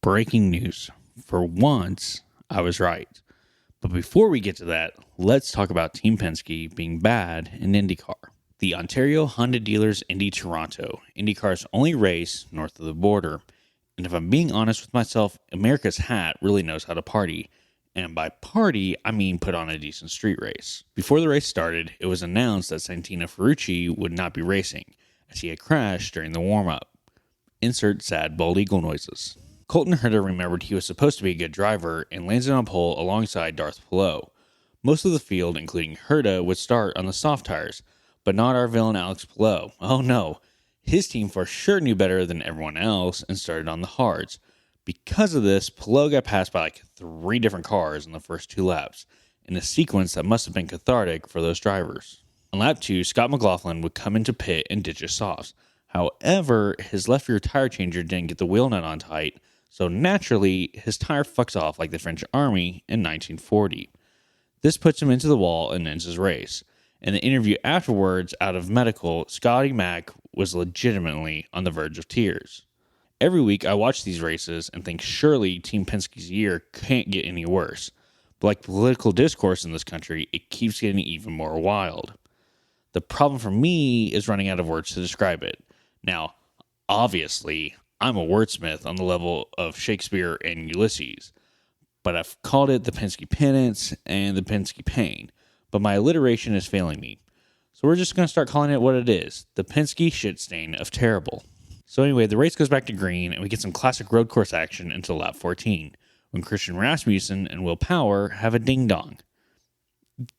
Breaking news. For once, I was right. But before we get to that, let's talk about Team Penske being bad in IndyCar. The Ontario Honda Dealers Indy Toronto, IndyCar's only race north of the border. And if I'm being honest with myself, America's hat really knows how to party. And by party, I mean put on a decent street race. Before the race started, it was announced that Santino Ferrucci would not be racing, as he had crashed during the warm-up. Insert sad bald eagle noises. Colton Herta remembered he was supposed to be a good driver and landed on pole alongside Darth Pillow. Most of the field, including Herta, would start on the soft tires, but not our villain Alex Pillow. Oh no, his team for sure knew better than everyone else and started on the hards. Because of this, Pillow got passed by like 3 different cars in the first 2 laps, in a sequence that must have been cathartic for those drivers. On lap 2, Scott McLaughlin would come into pit and ditch his softs. However, his left rear tire changer didn't get the wheel nut on tight, so naturally, his tire fucks off like the French Army in 1940. This puts him into the wall and ends his race. In the interview afterwards, out of medical, Scotty Mack was legitimately on the verge of tears. Every week I watch these races and think surely Team Penske's year can't get any worse. But like political discourse in this country, it keeps getting even more wild. The problem for me is running out of words to describe it. Now, obviously, I'm a wordsmith on the level of Shakespeare and Ulysses, but I've called it the Penske Penance and the Penske Pain, but my alliteration is failing me. So we're just going to start calling it what it is, the Penske shit stain of terrible. So anyway, the race goes back to green and we get some classic road course action until lap 14, when Christian Rasmussen and Will Power have a ding-dong.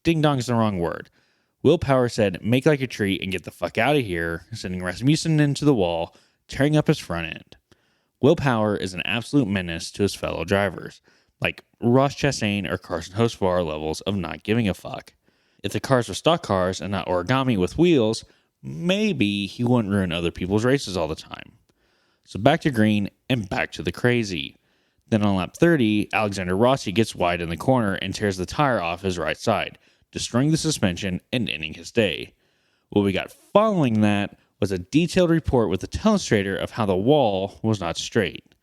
Ding-dong is the wrong word. Will Power said, "Make like a tree and get the fuck out of here," sending Rasmussen into the wall, tearing up his front end. Will Power is an absolute menace to his fellow drivers, like Ross Chastain or Carson Hocevar levels of not giving a fuck. If the cars were stock cars and not origami with wheels, maybe he wouldn't ruin other people's races all the time. So back to green and back to the crazy. Then on lap 30, Alexander Rossi gets wide in the corner and tears the tire off his right side, destroying the suspension and ending his day. What we got following that was a detailed report with the telestrator of how the wall was not straight.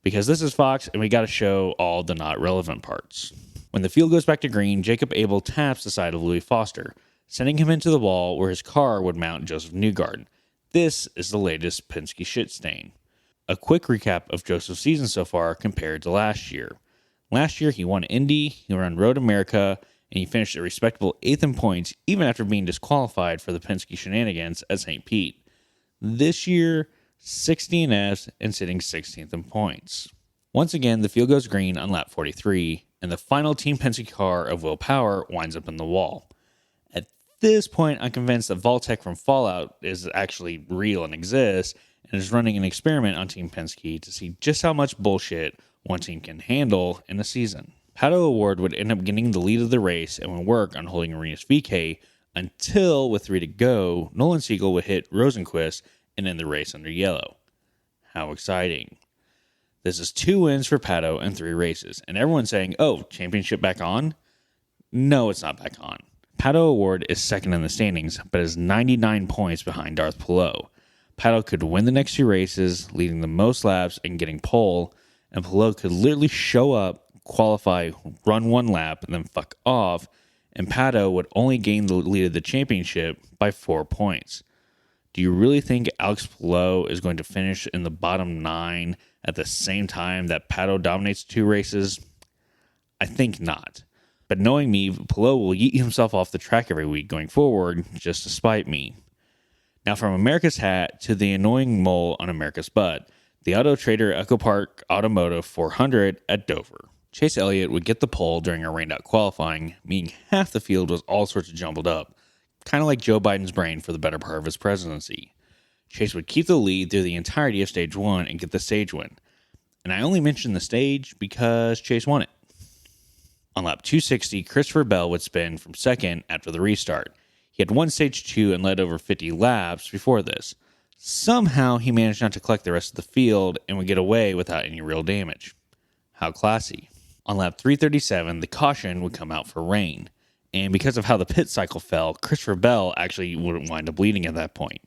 Because this is Fox and we got to show all the not relevant parts. When the field goes back to green, Jacob Abel taps the side of Louis Foster, sending him into the wall where his car would mount Joseph Newgarden. This is the latest Penske shit stain. A quick recap of Joseph's season so far compared to last year. Last year he won Indy, he ran Road America, and he finished a respectable 8th in points even after being disqualified for the Penske shenanigans at St. Pete. This year, 6 DNFs and sitting 16th in points. Once again, the field goes green on lap 43, and the final Team Penske car of Will Power winds up in the wall. At this point, I'm convinced that Voltec from Fallout is actually real and exists, and is running an experiment on Team Penske to see just how much bullshit one team can handle in a season. Pato O'Ward would end up getting the lead of the race and would work on holding Arenas VK until, with 3 to go, Nolan Siegel would hit Rosenquist and end the race under yellow. How exciting. This is 2 wins for Pato and 3 races, and everyone's saying, oh, championship back on? No, it's not back on. Pato O'Ward is second in the standings, but is 99 points behind Darth Pillow. Pato could win the next 2 races, leading the most laps and getting pole, and Pillow could literally show up, qualify, run 1 lap, and then fuck off, and Pato would only gain the lead of the championship by 4 points. Do you really think Alex Pillow is going to finish in the bottom 9 at the same time that Pato dominates 2 races? I think not. But knowing me, Pillow will yeet himself off the track every week going forward just to spite me. Now from America's hat to the annoying mole on America's butt, the Auto Trader Echo Park Automotive 400 at Dover. Chase Elliott would get the pole during a rained-out qualifying, meaning half the field was all sorts of jumbled up, kind of like Joe Biden's brain for the better part of his presidency. Chase would keep the lead through the entirety of Stage 1 and get the stage win. And I only mention the stage because Chase won it. On lap 260, Christopher Bell would spin from second after the restart. He had won Stage 2 and led over 50 laps before this. Somehow he managed not to collect the rest of the field and would get away without any real damage. How classy. On lap 337, the caution would come out for rain, and because of how the pit cycle fell, Christopher Bell actually wouldn't wind up leading at that point.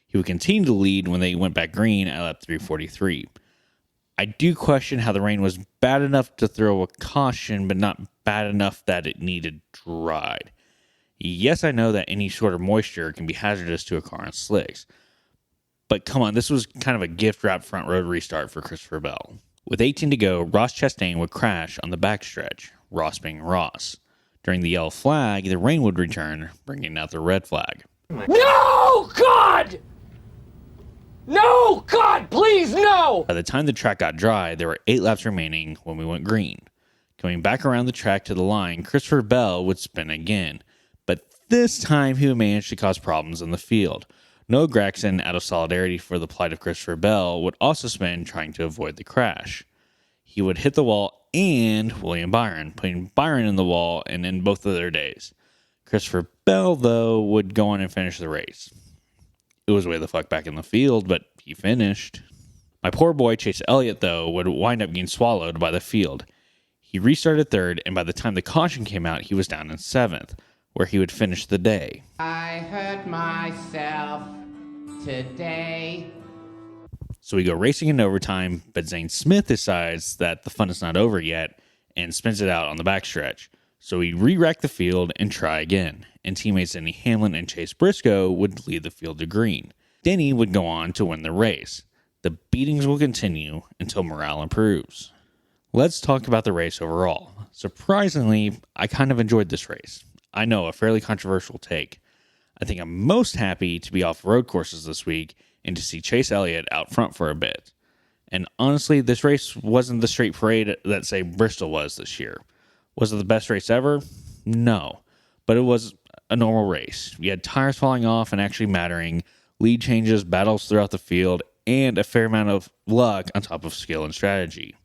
He would continue to lead when they went back green at lap 343. I do question how the rain was bad enough to throw a caution, but not bad enough that it needed dried. Yes, I know that any sort of moisture can be hazardous to a car on slicks, but come on, this was kind of a gift-wrapped front road restart for Christopher Bell. With 18 to go, Ross Chastain would crash on the backstretch, Ross being Ross. During the yellow flag, the rain would return, bringing out the red flag. No, God! No, God, please, no! By the time the track got dry, there were 8 laps remaining when we went green. Coming back around the track to the line, Christopher Bell would spin again, but this time he would manage to cause problems in the field. Noah Gragson, out of solidarity for the plight of Christopher Bell, would also spin trying to avoid the crash. He would hit the wall and William Byron, putting Byron in the wall and in both of their days. Christopher Bell, though, would go on and finish the race. It was way the fuck back in the field, but he finished. My poor boy Chase Elliott, though, would wind up getting swallowed by the field. He restarted third, and by the time the caution came out, he was down in 7th, where he would finish the day. I hurt myself today. So we go racing in overtime, but Zane Smith decides that the fun is not over yet and spins it out on the backstretch. So we re-rack the field and try again, and teammates Denny Hamlin and Chase Briscoe would lead the field to green. Denny would go on to win the race. The beatings will continue until morale improves. Let's talk about the race overall. Surprisingly, I kind of enjoyed this race. I know, a fairly controversial take. I think I'm most happy to be off road courses this week and to see Chase Elliott out front for a bit. And honestly, this race wasn't the straight parade that, say, Bristol was this year. Was it the best race ever? No. But it was a normal race. You had tires falling off and actually mattering, lead changes, battles throughout the field, and a fair amount of luck on top of skill and strategy.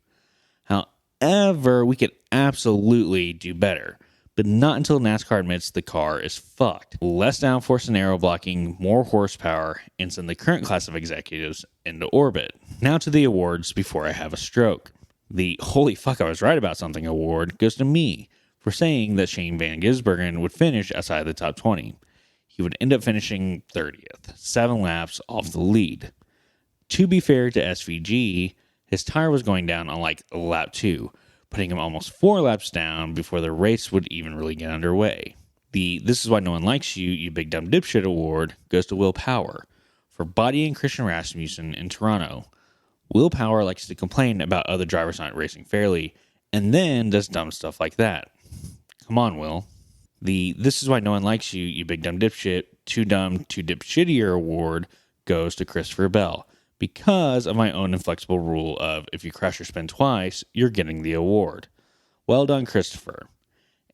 However, we could absolutely do better, but not until NASCAR admits the car is fucked. Less downforce and aero blocking, more horsepower, and send the current class of executives into orbit. Now to the awards before I have a stroke. The holy fuck I was right about something award goes to me for saying that Shane Van Gisbergen would finish outside the top 20. He would end up finishing 30th, 7 laps off the lead. To be fair to SVG, his tire was going down on like lap 2, putting him almost 4 laps down before the race would even really get underway. The This Is Why No One Likes You, You Big Dumb Dipshit award goes to Will Power for bodying Christian Rasmussen in Toronto. Will Power likes to complain about other drivers not racing fairly, and then does dumb stuff like that. Come on, Will. The This Is Why No One Likes You, You Big Dumb Dipshit, Too Dumb, Too Dipshittier award goes to Christopher Bell, because of my own inflexible rule of if you crash or spin twice, you're getting the award. Well done, Christopher.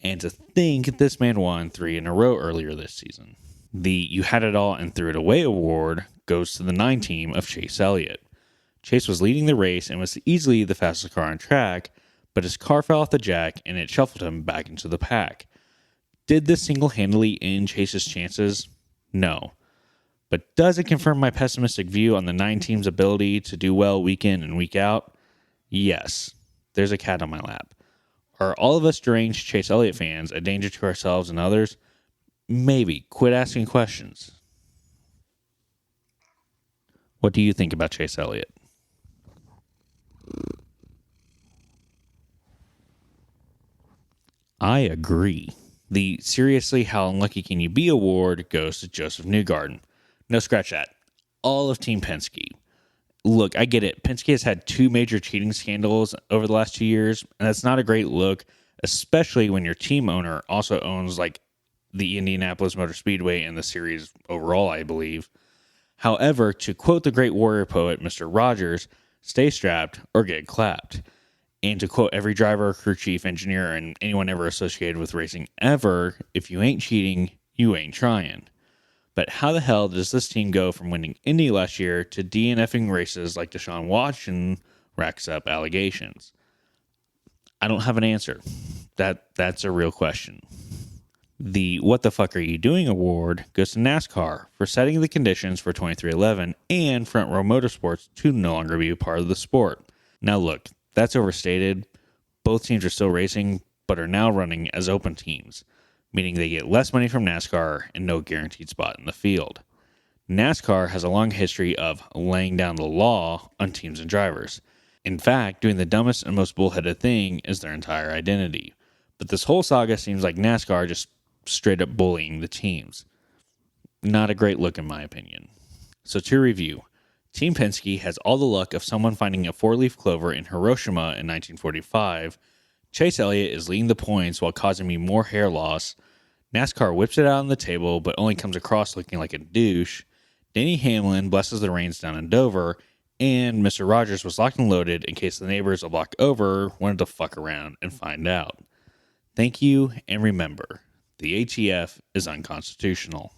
And to think this man won 3 in a row earlier this season. The You Had It All and Threw It Away award goes to the 9 team of Chase Elliott. Chase was leading the race and was easily the fastest car on track, but his car fell off the jack and it shuffled him back into the pack. Did this single-handedly end Chase's chances? No. But does it confirm my pessimistic view on the 9 teams' ability to do well week in and week out? Yes. There's a cat on my lap. Are all of us deranged Chase Elliott fans a danger to ourselves and others? Maybe. Quit asking questions. What do you think about Chase Elliott? I agree. The Seriously How Unlucky Can You Be award goes to Joseph Newgarden. No, scratch that. All of Team Penske. Look, I get it. Penske has had 2 major cheating scandals over the last 2 years, and that's not a great look, especially when your team owner also owns like the Indianapolis Motor Speedway and the series overall, I believe. However, to quote the great warrior poet, Mr. Rogers, stay strapped or get clapped. And to quote every driver, crew chief, engineer, and anyone ever associated with racing ever, if you ain't cheating, you ain't trying. But how the hell does this team go from winning Indy last year to DNFing races like Deshaun Watson racks up allegations? I don't have an answer. That's a real question. The What the Fuck Are You Doing award goes to NASCAR for setting the conditions for 2311 and Front Row Motorsports to no longer be a part of the sport. Now look, that's overstated. Both teams are still racing, but are now running as open teams, meaning they get less money from NASCAR and no guaranteed spot in the field. NASCAR has a long history of laying down the law on teams and drivers. In fact, doing the dumbest and most bullheaded thing is their entire identity. But this whole saga seems like NASCAR just straight up bullying the teams. Not a great look in my opinion. So to review, Team Penske has all the luck of someone finding a four-leaf clover in Hiroshima in 1945. Chase Elliott is leading the points while causing me more hair loss. NASCAR whips it out on the table, but only comes across looking like a douche. Denny Hamlin blesses the reins down in Dover, and Mr. Rogers was locked and loaded in case the neighbors a block over wanted to fuck around and find out. Thank you, and remember, the HEF is unconstitutional.